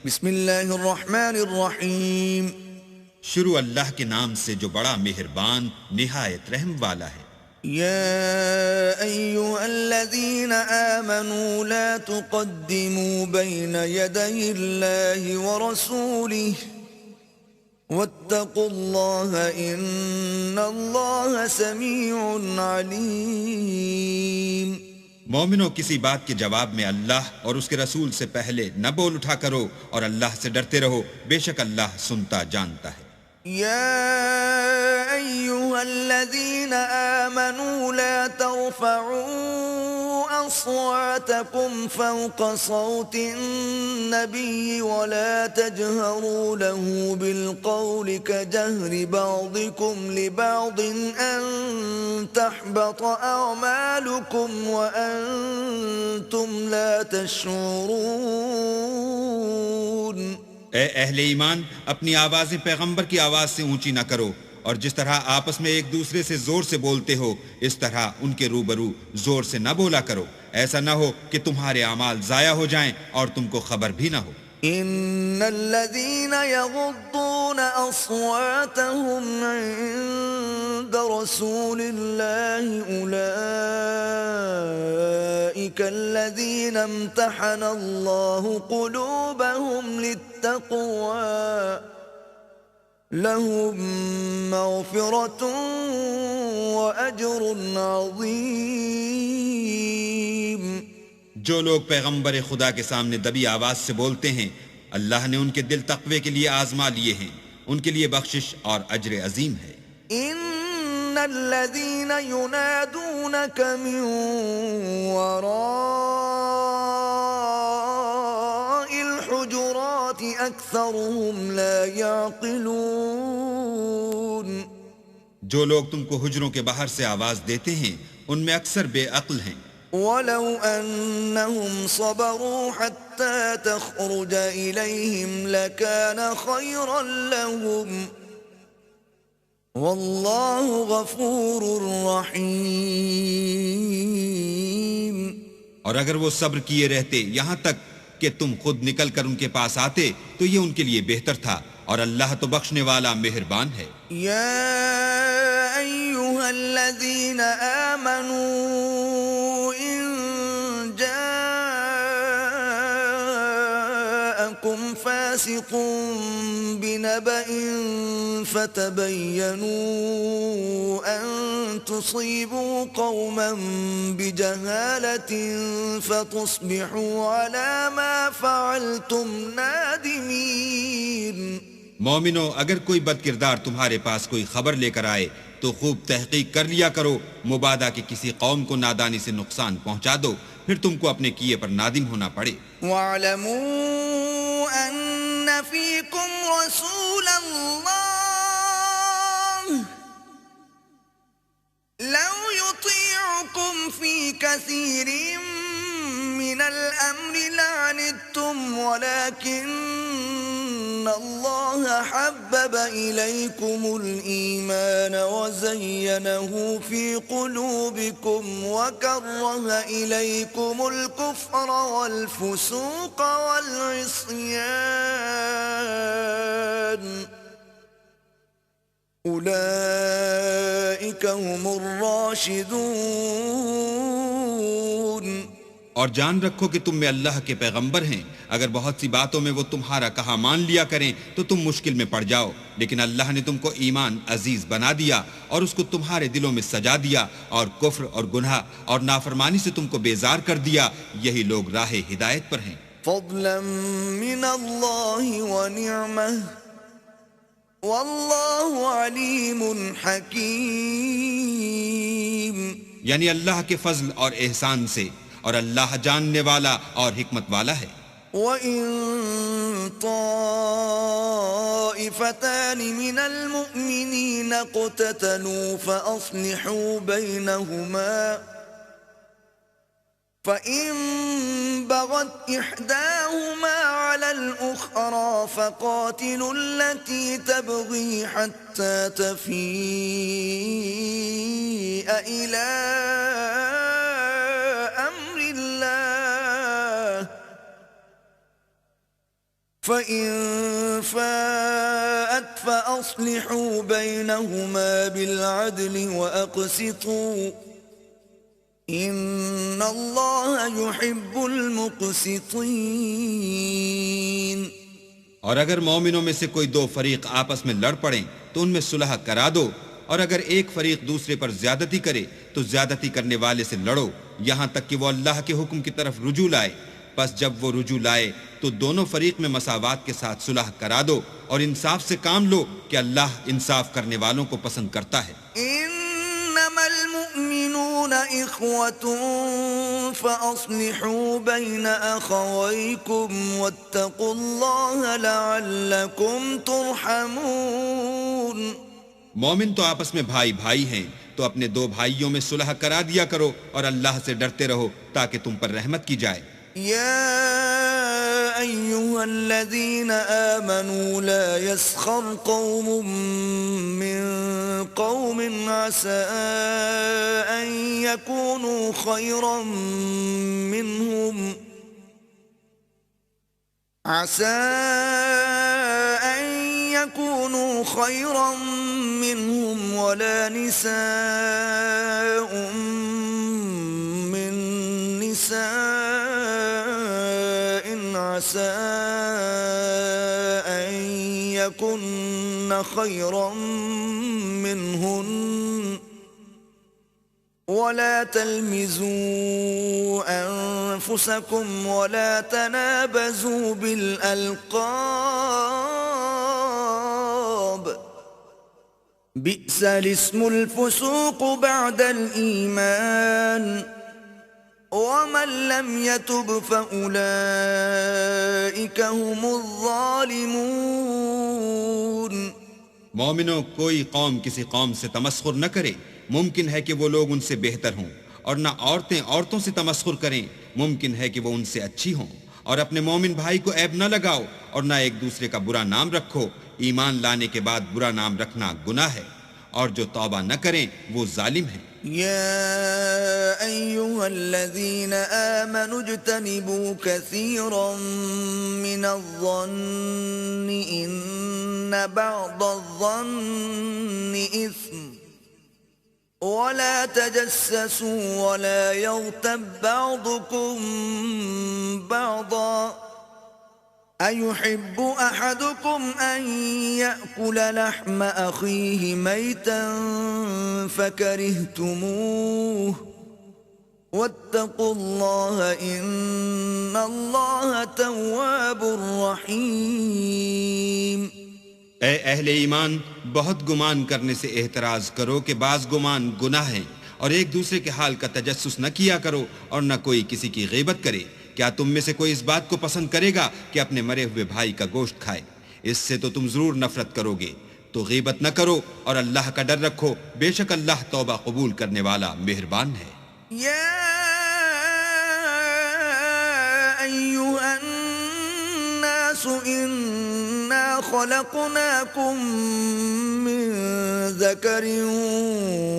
بسم اللہ الرحمن الرحیم. شروع اللہ کے نام سے جو بڑا مہربان نہایت رحم والا ہے. یا ایہا الذین آمنوا لا تقدموا بین یدی اللہ ورسولہ واتقوا اللہ ان اللہ سمیع علیم. مومنوں، کسی بات کے جواب میں اللہ اور اس کے رسول سے پہلے نہ بول اٹھا کرو اور اللہ سے ڈرتے رہو، بے شک اللہ سنتا جانتا ہے. يا أيها الذين آمنوا لا ترفعوا أصواتكم فوق صوت النبي ولا تجهروا له بالقول كجهر بعضكم لبعض أن تحبط أعمالكم وأنتم لا تشعرون. اے اہل ایمان، اپنی آوازیں پیغمبر کی آواز سے اونچی نہ کرو، اور جس طرح آپس میں ایک دوسرے سے زور سے بولتے ہو اس طرح ان کے روبرو زور سے نہ بولا کرو، ایسا نہ ہو کہ تمہارے اعمال ضائع ہو جائیں اور تم کو خبر بھی نہ ہو. ان الذين يغضون اصواتهم عند رسول الله اولئك الذين امتحن الله قلوبهم للتقوى لهم مغفرة واجر عظيم. جو لوگ پیغمبر خدا کے سامنے دبی آواز سے بولتے ہیں، اللہ نے ان کے دل تقوی کے لیے آزما لیے ہیں، ان کے لیے بخشش اور اجر عظیم ہے. ان الذين ينادونك من وراء الحجرات اكثرهم لا يعقلون. جو لوگ تم کو حجروں کے باہر سے آواز دیتے ہیں ان میں اکثر بے عقل ہیں. ولو أنهم صبروا حتى تخرج إليهم لكان خيرا لهم والله غفور رحيم. اور اگر وہ صبر کیے رہتے یہاں تک کہ تم خود نکل کر ان کے پاس آتے تو یہ ان کے لیے بہتر تھا، اور اللہ تو بخشنے والا مہربان ہے. يا أيها الذين آمنوا فاسق بنبأ فتبينوا أن تصيبوا قوما بجهالة فتصبحوا على ما فعلتم نادمين. مومنو، اگر کوئی بد کردار تمہارے پاس کوئی خبر لے کر آئے تو خوب تحقیق کر لیا کرو، مبادا کہ کسی قوم کو نادانی سے نقصان پہنچا دو، پھر تم کو اپنے کیے پر نادم ہونا پڑے. وَاعْلَمُوا أَنَّ فِيكُمْ رَسُولَ اللَّهِ لَوْ يُطِيعُكُمْ فِي كَثِيرٍ مِّنَ الْأَمْرِ لَعَنِتُّمْ وَلَكِنَّ اللَّهَ حَبَّبَ إِلَيْكُمُ الْإِيمَانَ وَزَيَّنَهُ فِي قُلُوبِكُمْ وَكَرَّهَ إِلَيْكُمُ الْكُفْرَ وَالْفُسُوقَ وَالْعِصْيَانَ أُولَئِكَ هُمُ الرَّاشِدُونَ. اور جان رکھو کہ تم میں اللہ کے پیغمبر ہیں، اگر بہت سی باتوں میں وہ تمہارا کہا مان لیا کریں تو تم مشکل میں پڑ جاؤ، لیکن اللہ نے تم کو ایمان عزیز بنا دیا اور اس کو تمہارے دلوں میں سجا دیا، اور کفر اور گناہ اور نافرمانی سے تم کو بیزار کر دیا. یہی لوگ راہ ہدایت پر ہیں. فضلا من اللہ ونعمہ واللہ علیم حکیم. یعنی اللہ کے فضل اور احسان سے، اور اللہ جاننے والا اور حکمت والا ہے. وَإِن طَائِفَتَانِ مِنَ الْمُؤْمِنِينَ اقْتَتَلُوا فَأَصْلِحُوا بَيْنَهُمَا فَإِن بَغَتْ إِحْدَاهُمَا عَلَى الْأُخْرَى فَقَاتِلُوا الَّتِي تَبْغِي حَتَّى تَفِيءَ إِلَى أَمْرِ اللَّهِ فإن فاءت فأصلحوا بينهما بالعدل وأقسطوا إن الله يحب المقسطين. اور اگر مومنوں میں سے کوئی دو فریق آپس میں لڑ پڑیں تو ان میں صلح کرا دو، اور اگر ایک فریق دوسرے پر زیادتی کرے تو زیادتی کرنے والے سے لڑو یہاں تک کہ وہ اللہ کے حکم کی طرف رجوع لائے. پس جب وہ رجوع لائے تو دونوں فریق میں مساوات کے ساتھ صلح کرا دو اور انصاف سے کام لو کہ اللہ انصاف کرنے والوں کو پسند کرتا ہے. إنما المؤمنون إخوة فأصلحوا بين أخويكم واتقوا الله لعلكم ترحمون. مومن تو آپس میں بھائی بھائی ہیں تو اپنے دو بھائیوں میں صلح کرا دیا کرو اور اللہ سے ڈرتے رہو تاکہ تم پر رحمت کی جائے. يا أيها الذين آمنوا لا يسخر قوم من قوم عسى أن يكونوا خيرا منهم ولا نساء من نساء عسى أن يكن خيرا منهن ولا تلمزوا أنفسكم ولا تنابزوا بالألقاب بئس الاسم الفسوق بعد الإيمان ومن لم يتب فأولئك هم الظالمون. مومنوں کوئی قوم کسی قوم سے تمسخر نہ کرے، ممکن ہے کہ وہ لوگ ان سے بہتر ہوں، اور نہ عورتیں عورتوں سے تمسخر کریں، ممکن ہے کہ وہ ان سے اچھی ہوں. اور اپنے مومن بھائی کو عیب نہ لگاؤ اور نہ ایک دوسرے کا برا نام رکھو. ایمان لانے کے بعد برا نام رکھنا گناہ ہے، اور جو توبہ نہ کریں وہ ظالم ہیں. يا أيها الذين آمنوا اجتنبوا كثيرا من الظن إن بعض الظن إثم ولا تجسسوا ولا يغتب بعضكم بعضا أيحب أحدكم أن يأكل لحم أخيه ميتا فكرهتموه واتقوا الله إن الله تواب رحيم. اے اہل ایمان، بہت گمان کرنے سے احتراز کرو کہ بعض گمان گناہ ہیں، اور ایک دوسرے کے حال کا تجسس نہ کیا کرو اور نہ کوئی کسی کی غیبت کرے. کیا تم میں سے کوئی اس بات کو پسند کرے گا کہ اپنے مرے ہوئے بھائی کا گوشت کھائے؟ اس سے تو تم ضرور نفرت کرو گے. تو غیبت نہ کرو اور اللہ کا ڈر رکھو، بے شک اللہ توبہ قبول کرنے والا مہربان ہے. يا أيها الناس إنا خلقناكم من ذكر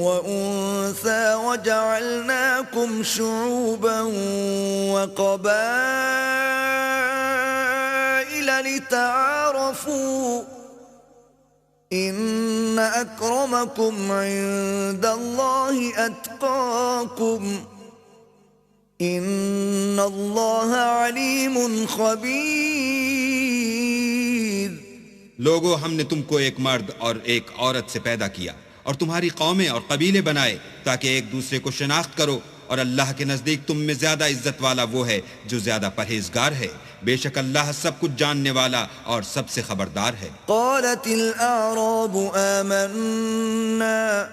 وأنثى وجعلناكم شعوبا وقبائل لتعارفوا إن أكرمكم عند الله أتقاكم إن الله عليم خبير. لوگو، ہم نے تم کو ایک مرد اور ایک عورت سے پیدا کیا اور تمہاری قومیں اور قبیلے بنائے تاکہ ایک دوسرے کو شناخت کرو، اور اللہ کے نزدیک تم میں زیادہ عزت والا وہ ہے جو زیادہ پرہیزگار ہے. بے شک اللہ سب کچھ جاننے والا اور سب سے خبردار ہے. قالت الأعراب آمنا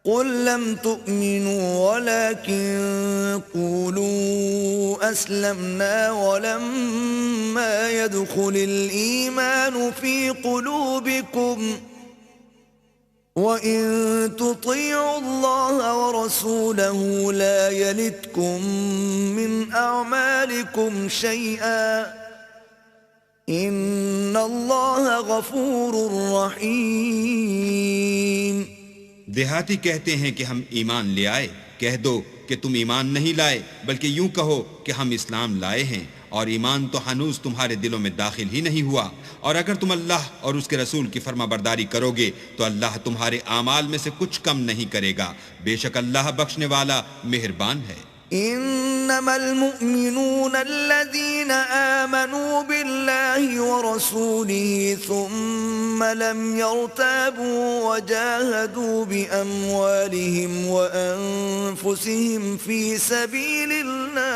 قل لم تؤمنوا ولكن قولوا أسلمنا ولما يدخل الإيمان في قلوبكم وَإِن تُطِيعُوا اللَّهَ وَرَسُولَهُ لَا يَلِتْكُم مِّنْ أَعْمَالِكُمْ شَيْئًا إِنَّ اللَّهَ غَفُورٌ رَّحِيمٌ. دیہاتی کہتے ہیں کہ ہم ایمان لے آئے. کہہ دو کہ تم ایمان نہیں لائے، بلکہ یوں کہو کہ ہم اسلام لائے ہیں، اور ایمان تو ہنوز تمہارے دلوں میں داخل ہی نہیں ہوا، اور اگر تم اللہ اور اس کے رسول کی فرما برداری کرو گے تو اللہ تمہارے اعمال میں سے کچھ کم نہیں کرے گا، بے شک اللہ بخشنے والا مہربان ہے۔ انما المؤمنون الذين آمنوا بالله ورسوله ثم لم يرتابوا وجاهدوا بأموالهم وأنفسهم في سبيل الله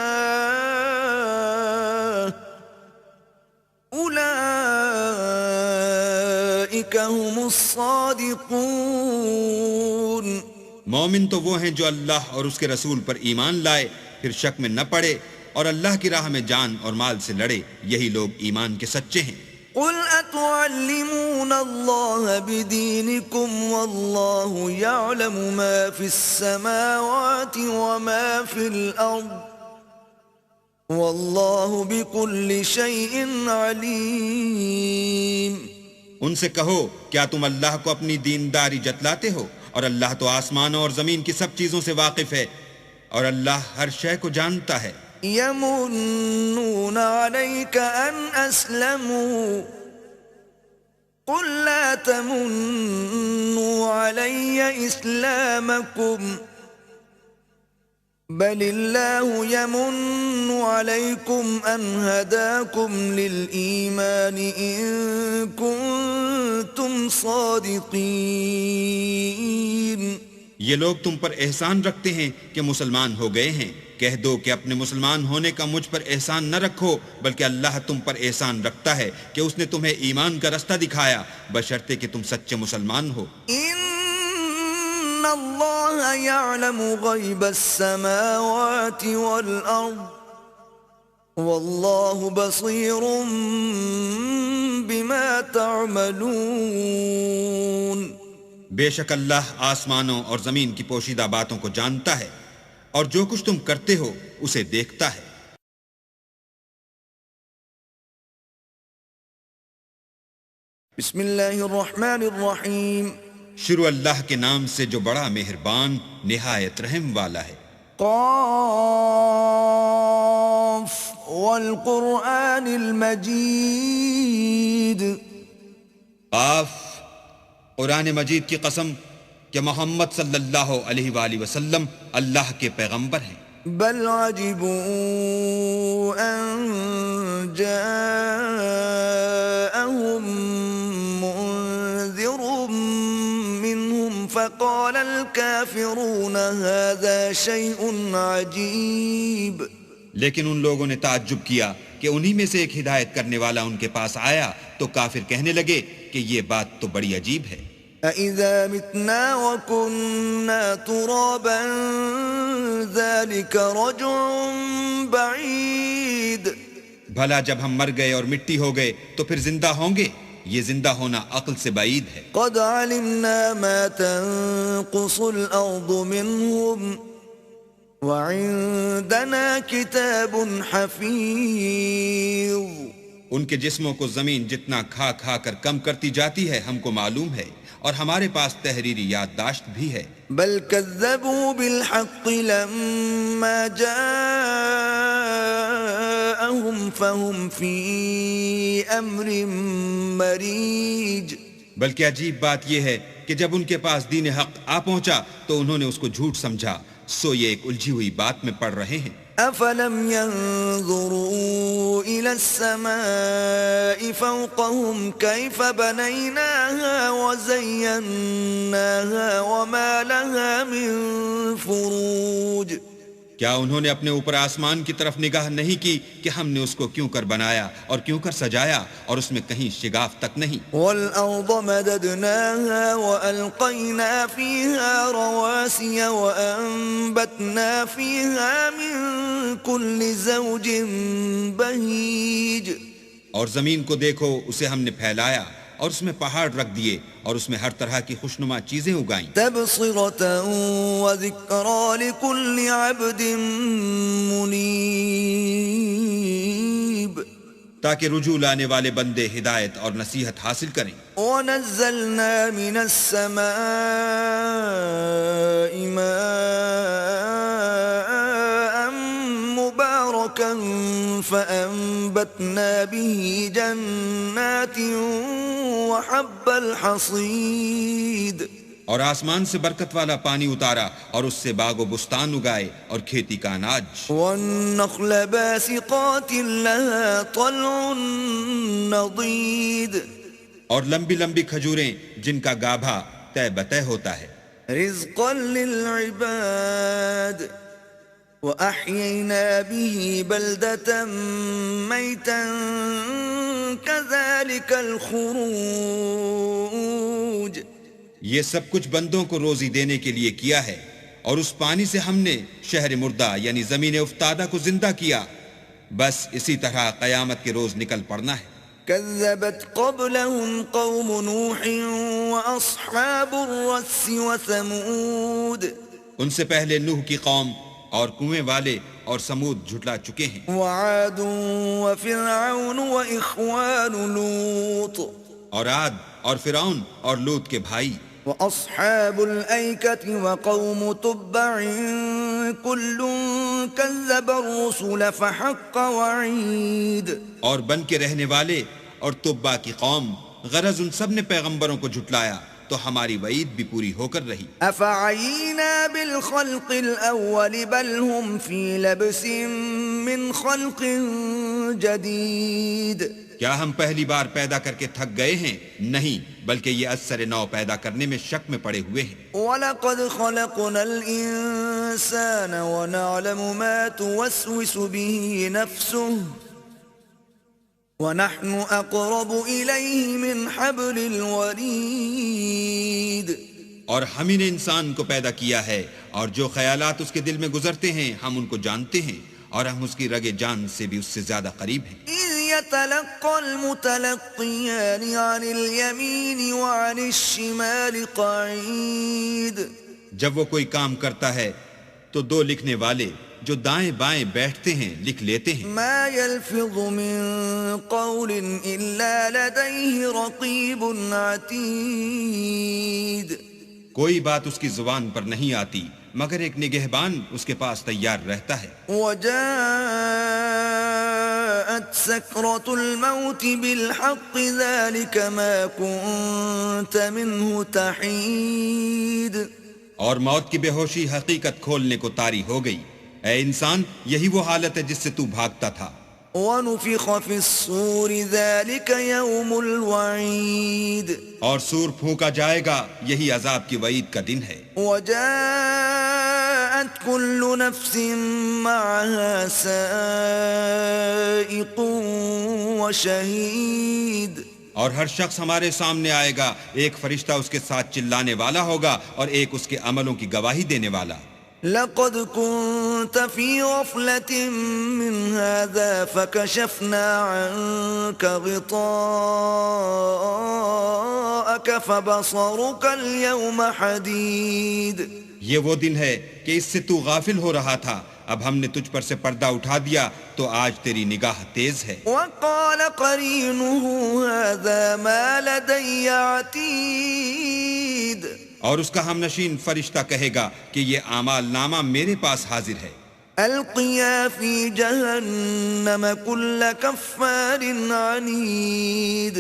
أولئك هم الصادقون۔ مومن تو وہ ہیں جو اللہ اور اس کے رسول پر ایمان لائے، پھر شک میں نہ پڑے اور اللہ کی راہ میں جان اور مال سے لڑے، یہی لوگ ایمان کے سچے ہیں۔ قل اتعلمون اللہ بدینکم واللہ یعلم ما فی السماوات وما فی الارض واللہ بکل شیء علیم۔ ان سے کہو کیا تم اللہ کو اپنی دینداری جتلاتے ہو، اور اللہ تو آسمانوں اور زمین کی سب چیزوں سے واقف ہے، اور اللہ ہر شے کو جانتا ہے۔ یمنون علیک ان اسلموا قل لا تمنوا علی اسلامکم بل اللہ یمن علیکم ان ہداکم للایمان ان کنتم صادقین۔ یہ لوگ تم پر احسان رکھتے ہیں کہ مسلمان ہو گئے ہیں، کہہ دو کہ اپنے مسلمان ہونے کا مجھ پر احسان نہ رکھو، بلکہ اللہ تم پر احسان رکھتا ہے کہ اس نے تمہیں ایمان کا رستہ دکھایا، بشرطے کہ تم سچے مسلمان ہو۔ ان اللہ یعلم غیب السماوات والارض واللہ بصیر بما تعملون۔ بے شک اللہ آسمانوں اور زمین کی پوشیدہ باتوں کو جانتا ہے، اور جو کچھ تم کرتے ہو اسے دیکھتا ہے۔ بسم اللہ الرحمن الرحیم۔ شروع اللہ کے نام سے جو بڑا مہربان نہایت رحم والا ہے۔ قاف والقرآن المجید۔ قاف، قرآن مجید کی قسم کہ محمد صلی اللہ علیہ وآلہ وسلم اللہ کے پیغمبر ہیں۔ بل عجبوا ان جاءهم منذر منهم فقال الكافرون هذا شيء عجيب۔ لیکن ان لوگوں نے تعجب کیا کہ انہی میں سے ایک ہدایت کرنے والا ان کے پاس آیا تو کافر کہنے لگے کہ یہ بات تو بڑی عجیب ہے۔ أَإِذَا مِتْنَا وَكُنَّا تُرَابًا ذَلِكَ رَجْعٌ بَعِيدٌ۔ بھلا جب ہم مر گئے اور مٹی ہو گئے تو پھر زندہ ہوں گے؟ یہ زندہ ہونا عقل سے بعید ہے۔ قَدْ عَلِمْنَا مَا تَنقُصُ الْأَرْضُ مِنْهُمْ وَعِندَنَا كِتَابٌ حَفِيظٌ۔ ان کے جسموں کو زمین جتنا کھا کھا کر کم کرتی جاتی ہے ہم کو معلوم ہے، اور ہمارے پاس تحریری یادداشت بھی ہے۔ بل كذبوا بالحق لما جاءهم فهم في امر مريج۔ بلکہ عجیب بات یہ ہے کہ جب ان کے پاس دین حق آ پہنچا تو انہوں نے اس کو جھوٹ سمجھا، سو یہ ایک الجھی ہوئی بات میں پڑ رہے ہیں۔ افلم ينظروا الى السماء فوقهم كيف بنيناها وزيناها وما لها من فروج۔ کیا انہوں نے اپنے اوپر آسمان کی طرف نگاہ نہیں کی کہ ہم نے اس کو کیوں کر بنایا اور کیوں کر سجایا، اور اس میں کہیں شگاف تک نہیں۔ والأرض مددناها وألقينا فيها رواسي وأنبتنا فيها من كل زوج بهيج۔ اور زمین کو دیکھو، اسے ہم نے پھیلایا اور اس میں پہاڑ رکھ دیے اور اس میں ہر طرح کی خوشنما چیزیں اگائیں۔ تبصرة وذكرى لكل عبد منيب۔ تاکہ رجوع لانے والے بندے ہدایت اور نصیحت حاصل کریں۔ ونزلنا من السماء ماء مباركا مباركا فأنبتنا به جنات وحب الحصيد اور آسمان سے برکت والا پانی اتارا اور اس سے باغ و بستان اگائے اور کھیتی کا اناج. والنخل باسقات لها طلع نضيد اور لمبی لمبی کھجوریں جن کا گابھا طے بطے ہوتا ہے. رزقا للعباد وأحيينا به بلدة ميتا كذلك الخروج. یہ سب کچھ بندوں کو روزی دینے کے لیے کیا ہے، اور اس پانی سے ہم نے شہر مردہ یعنی زمین افتادہ کو زندہ کیا. بس اسی طرح قیامت کے روز نکل پڑنا ہے. كذبت قبلهم قوم نوح وأصحاب الرس وثمود. ان سے پہلے نوح کی قوم اور کنویں والے اور سمود جھٹلا چکے ہیں. وعاد وفرعون وإخوان لوط. اور عاد اور فرعون اور لوط کے بھائی. وأصحاب الأيكة وقوم تبع كل كذب الرسل فحق وعيد. اور بن کے رہنے والے اور تبا کی قوم، غرض ان سب نے پیغمبروں کو جھٹلایا تو ہماری وعید بھی پوری ہو کر رہی. أفعينا بالخلق الأول بل هم في لبس من خلق جديد. کیا ہم پہلی بار پیدا کر کے تھک گئے ہیں؟ نہیں، بلکہ یہ اثر نو پیدا کرنے میں شک میں پڑے ہوئے ہیں. وَلَقَدْ خَلَقْنَا الْإِنسَانَ وَنَعْلَمُ مَا تُوَسْوِسُ بِهِ نَفْسُهُ وَنَحْنُ أَقْرَبُ إِلَيْهِ مِنْ حَبْلِ الْوَرِيدِ. اور ہم ہی نے انسان کو پیدا کیا ہے، اور جو خیالات اس کے دل میں گزرتے ہیں ہم ان کو جانتے ہیں، اور ہم اس کی رگ جان سے بھی اس سے زیادہ قریب ہیں. إِذْ يَتَلَقَّى الْمُتَلَقِّيَانِ عَنِ الْيَمِينِ وَعَنِ الشِّمَالِ قَعِيدٌ. جب وہ کوئی کام کرتا ہے تو دو لکھنے والے جو دائیں بائیں بیٹھتے ہیں لکھ لیتے ہیں. ما يلفظ من قول إلا لديه رقيب عتيد. کوئی بات اس کی زبان پر نہیں آتی مگر ایک نگہبان اس کے پاس تیار رہتا ہے. وجاءت سكرة الموت بالحق ذلك ما كنت منه تحيد. اور موت کی بے ہوشی حقیقت کھولنے کو طاری ہو گئی. اے انسان، یہی وہ حالت ہے جس سے تو بھاگتا تھا. ونفخ في الصور ذلك يوم الوعيد. اور سور پھونکا جائے گا، یہی عذاب کی وعید کا دن ہے. وجاءت كل نفس معها سائق وشهيد. اور ہر شخص ہمارے سامنے آئے گا، ایک فرشتہ اس کے ساتھ چلانے والا ہوگا اور ایک اس کے عملوں کی گواہی دینے والا. لقد كنت في غفلة من هذا فكشفنا عنك غطاءك فبصرك اليوم حديد. یہ وہ دن ہے کہ اس سے تو غافل ہو رہا تھا، اب ہم نے تجھ پر سے پردہ اٹھا دیا تو آج تیری نگاہ تیز ہے. وقال قرينه هذا ما لدي عتيد. اور اس کا ہم نشین فرشتہ کہے گا کہ یہ اعمال نامہ میرے پاس حاضر ہے. القيا في جهنم كل كفار عنيد.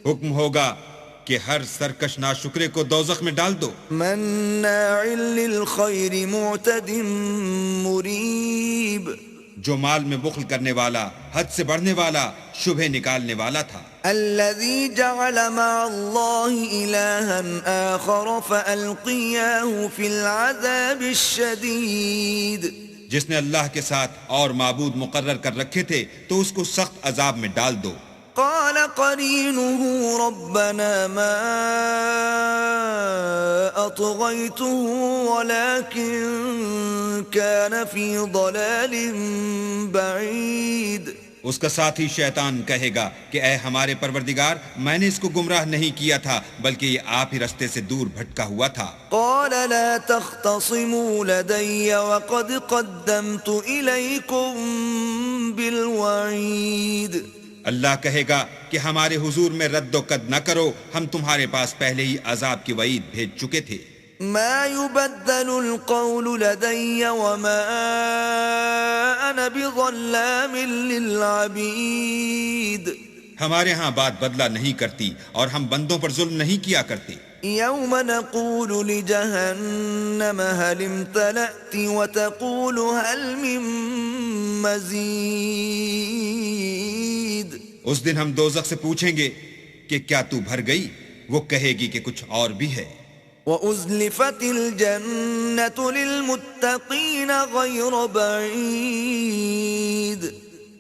حکم ہوگا کہ ہر سرکش ناشکرے کو دوزخ میں ڈال دو. مناع للخير معتد مريب. جو مال میں بخل کرنے والا، حد سے بڑھنے والا، شبہ نکالنے والا تھا. الذي جعل مع الله إلها آخر فألقياه في العذاب الشديد. جس نے اللہ کے ساتھ اور معبود مقرر کر رکھے تھے تو اس کو سخت عذاب میں ڈال دو. قال قرينه ربنا ما أطغيته ولكن كان في ضلال بعيد. اس کا ساتھی شیطان کہے گا کہ اے ہمارے پروردگار، میں نے اس کو گمراہ نہیں کیا تھا بلکہ یہ آپ ہی رستے سے دور بھٹکا ہوا تھا. قال لا تختصموا لدي وقد قدمت إليكم بالوعيد. اللہ کہے گا کہ ہمارے حضور میں رد و قد نہ کرو، ہم تمہارے پاس پہلے ہی عذاب کی وعید بھیج چکے تھے. ما يبدل القول لدي وما أنا بظلام للعبید ہمارے ہاں بات بدلہ نہیں کرتی اور ہم بندوں پر ظلم نہیں کیا کرتے. يوم نقول لجهنم هل امتلأت وتقول هل من مزید. اس دن ہم دوزخ سے پوچھیں گے کہ کیا تو بھر گئی؟ وہ کہے گی کہ کچھ اور بھی ہے. وَأُزْلِفَتِ الْجَنَّةُ لِلْمُتَّقِينَ غَيْرَ بَعِيدٍ.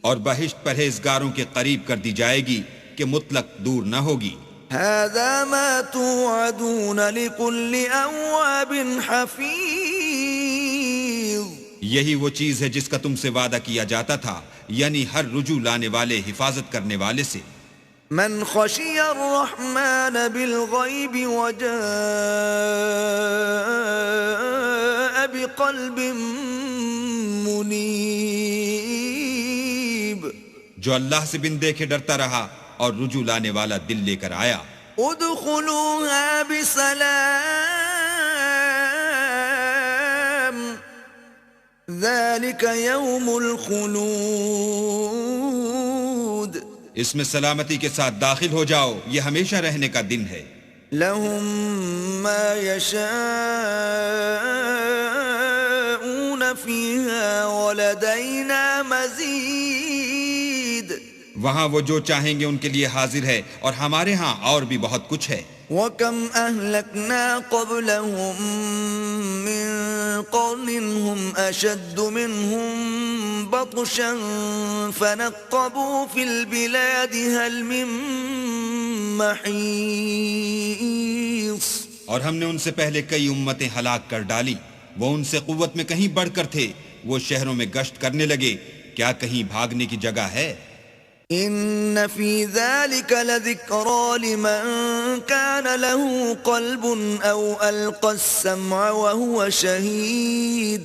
اور بہشت پرہیزگاروں کے قریب کر دی جائے گی کہ مطلق دور نہ ہوگی. هَذَا مَا تُوعَدُونَ لِكُلِّ أَوَّابٍ حَفِيظٍ. یہی وہ چیز ہے جس کا تم سے وعدہ کیا جاتا تھا، یعنی ہر رجوع لانے والے، حفاظت کرنے والے سے. من خشی الرحمن بالغیب وجاء بقلب منیب. جو اللہ سے بن دیکھے ڈرتا رہا اور رجوع لانے والا دل لے کر آیا. ادخلوها بسلام ذلك يوم الخلود. اس میں سلامتی کے ساتھ داخل ہو جاؤ، یہ ہمیشہ رہنے کا دن ہے. لهم ما يشاءون فيها ولدينا مزيد. وہاں وہ جو چاہیں گے ان کے لیے حاضر ہے، اور ہمارے ہاں اور بھی بہت کچھ ہے. وَكَمْ أَهْلَكْنَا قَبْلَهُمْ مِنْ قَرْنٍ هُمْ أَشَدُّ مِنْهُمْ بَطْشًا فَنَقَّبُوا فِي الْبِلَادِ هَلْ مِنْ مَحِيصٍ. اور ہم نے ان سے پہلے کئی امتیں ہلاک کر ڈالی، وہ ان سے قوت میں کہیں بڑھ کر تھے. وہ شہروں میں گشت کرنے لگے، کیا کہیں بھاگنے کی جگہ ہے؟ ان فی ذلک لذکرى لمن کان له قلب او القى السمع وهو شہید.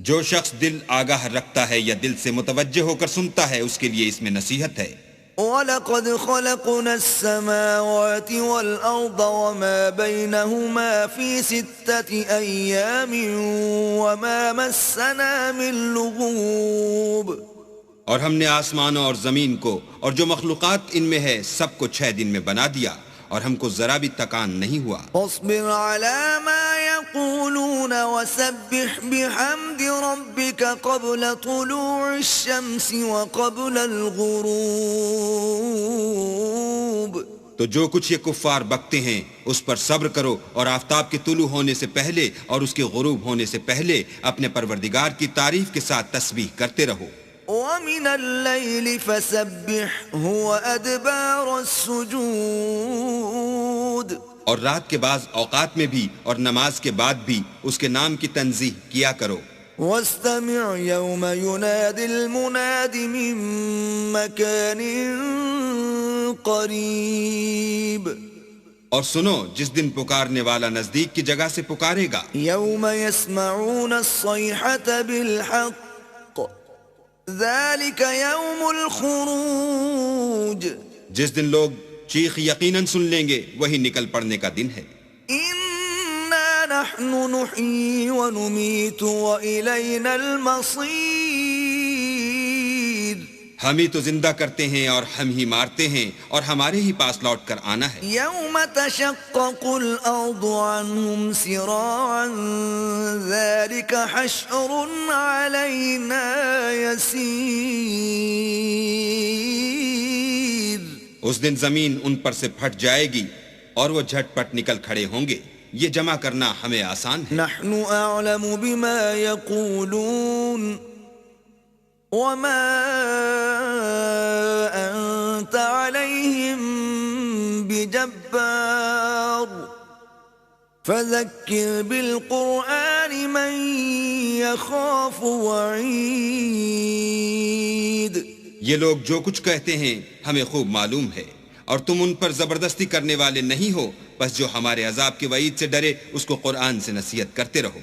جو شخص دل آگاہ رکھتا ہے یا دل سے متوجہ ہو کر سنتا ہے، اس کے لیے اس میں نصیحت ہے. وَلَقَدْ خَلَقْنَا السَّمَاوَاتِ وَالْأَرْضَ وَمَا بَيْنَهُمَا فِي 6 أَيَّامٍ وَمَا مَسَّنَا مِن لُغُوبٍ. اور ہم نے آسمانوں اور زمین کو اور جو مخلوقات ان میں ہے سب کو 6 دن میں بنا دیا، اور ہم کو ذرا بھی تکان نہیں ہوا. اصبر على ما يقولون وسبح بحمد ربك قبل طلوع الشمس وقبل الغروب. تو جو کچھ یہ کفار بکتے ہیں اس پر صبر کرو، اور آفتاب کے طلوع ہونے سے پہلے اور اس کے غروب ہونے سے پہلے اپنے پروردگار کی تعریف کے ساتھ تسبیح کرتے رہو. وَمِنَ اللَّيْلِ فَسَبِّحْهُ وَأَدْبَارَ السُّجُودِ. اور رات کے بعض اوقات میں بھی اور نماز کے بعد بھی اس کے نام کی تنزیہ کیا کرو. وَاسْتَمِعْ يَوْمَ يُنَادِ الْمُنَادِ مِن مَّكَانٍ قَرِيبٍ. اور سنو جس دن پکارنے والا نزدیک کی جگہ سے پکارے گا. يَوْمَ يَسْمَعُونَ الصَّيْحَةَ بِالْحَقِّ ذَلِكَ يَوْمُ الْخُرُوجِ. جس دن لوگ چیخ یقیناً سن لیں گے وہی نکل پڑنے کا دن ہے. إِنَّا نَحْنُ نُحْيِي وَنُمِيتُ وَإِلَيْنَا الْمَصِيرُ. ہم ہی تو زندہ کرتے ہیں اور ہم ہی مارتے ہیں، اور ہمارے ہی پاس لوٹ کر آنا ہے. يَوْمَ تَشَقَّقُ الْأَرْضُ عَنْهُمْ سِرَاعًا ذَلِكَ حَشْرٌ عَلَيْنَا يَسِيرٌ. اس دن زمین ان پر سے پھٹ جائے گی اور وہ جھٹ پٹ نکل کھڑے ہوں گے. یہ جمع کرنا ہمیں آسان ہے. نحن اعلم بما يقولون وما انت عليهم بجبار فذكر بالقرآن من يخاف وعيد. یہ لوگ جو کچھ کہتے ہیں ہمیں خوب معلوم ہے، اور تم ان پر زبردستی کرنے والے نہیں ہو، بس جو ہمارے عذاب کے وعید سے ڈرے اس کو قرآن سے نصیحت کرتے رہو.